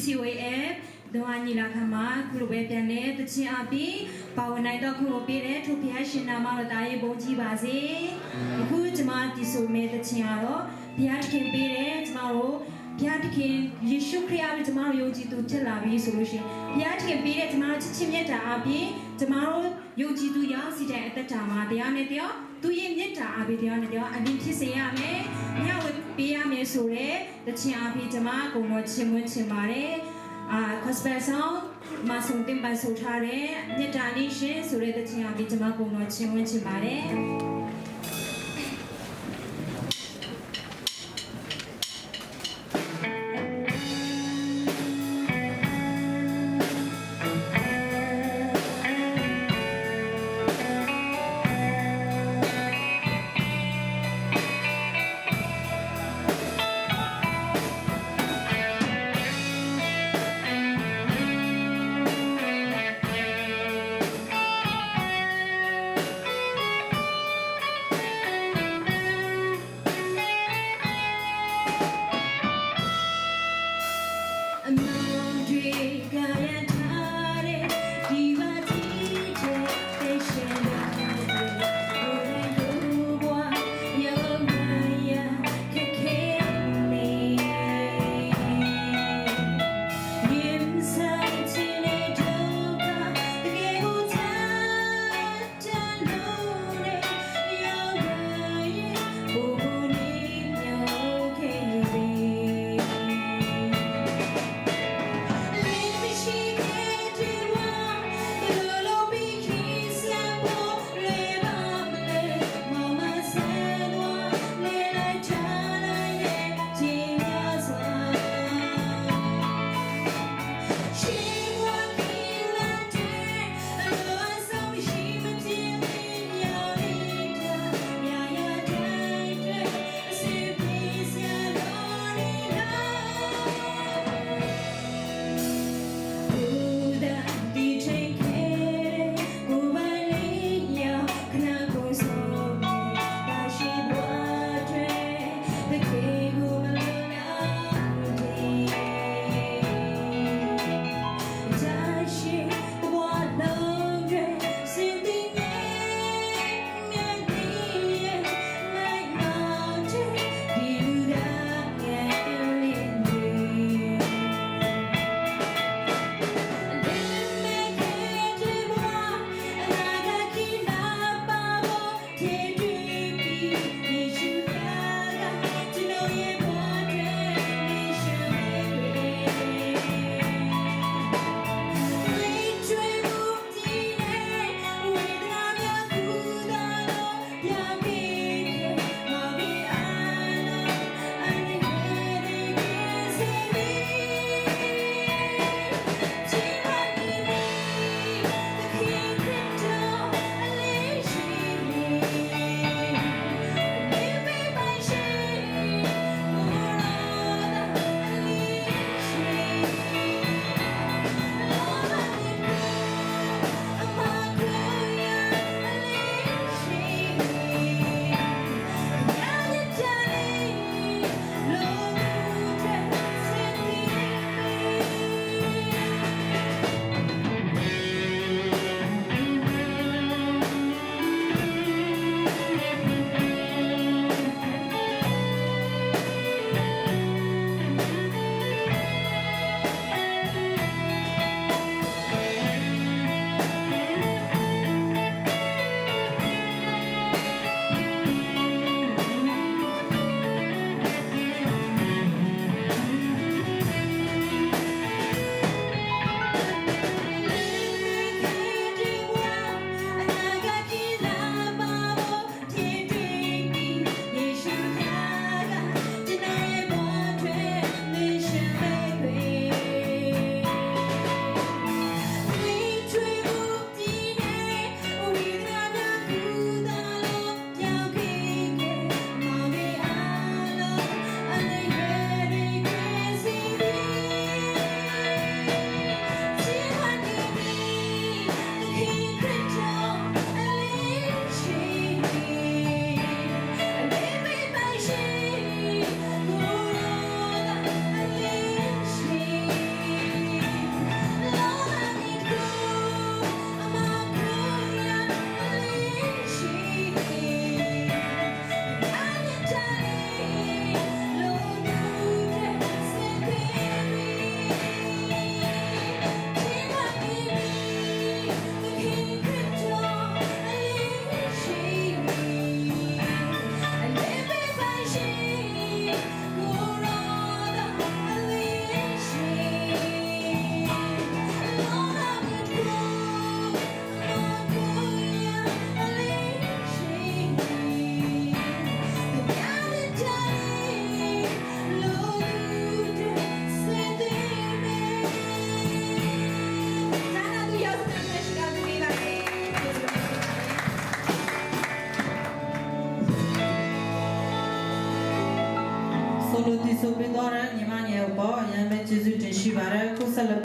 PCOAF ဒွန်အညီလာခံမှာခုလိုပဲပြန်တဲ့တခြင်းအပြီးပါဝင်နိုင်တော့ခုပေးတဲ့ထိုဖျားရှင်နာမတော်တာရေးဘုန်းကြီးပါစေအခုကျွန်မဒီဆိုမဲ့တခြင်းကတော့ဘုရားသခင်ပေးတဲ့ကျွန်တော်တို့ဘုရားသခင်ယေရှုခရစ်အားဖြင့်ကျွန်တော်တို့ယုံကြည်သူဖြစ်လာပြီဆိုလို့ရှိရင်ဘုရားသခင်ပေးတဲ့ကျွန်တော်တို့ချစ်ချင်းမြတ်တာအပြင်ကျွန်တော်တို့ယုံကြည်သူရောက်စီတဲ့အသက်တာမှာတရားနဲ့တရားသူရဲ့မြတ်တာအပြင်တရားနဲ့တရားအပြင်ဖြစ်စေရမယ်။ညဝပေးရမယ်ဆိုတဲ့တခြင်းအပြင်ကျွန်မအကုန်လုံးချင်မွေးချင်ပါတယ်။gospel song မှာဆုံးတင်ပါဆိုထားတဲ့မြတ်တာလေးရှင်ဆိုတဲ့တခြင်းအပြင်ကျွန်မအကုန်လုံးချင်မွေးချင်ပါတယ်။ ဆိုလိုတီဆိုပေးတော့ညီမငယ်ပေါ့ရမ်းမဲ့ကျေးဇူးတင်ရှိပါတယ်ခုဆက်လက်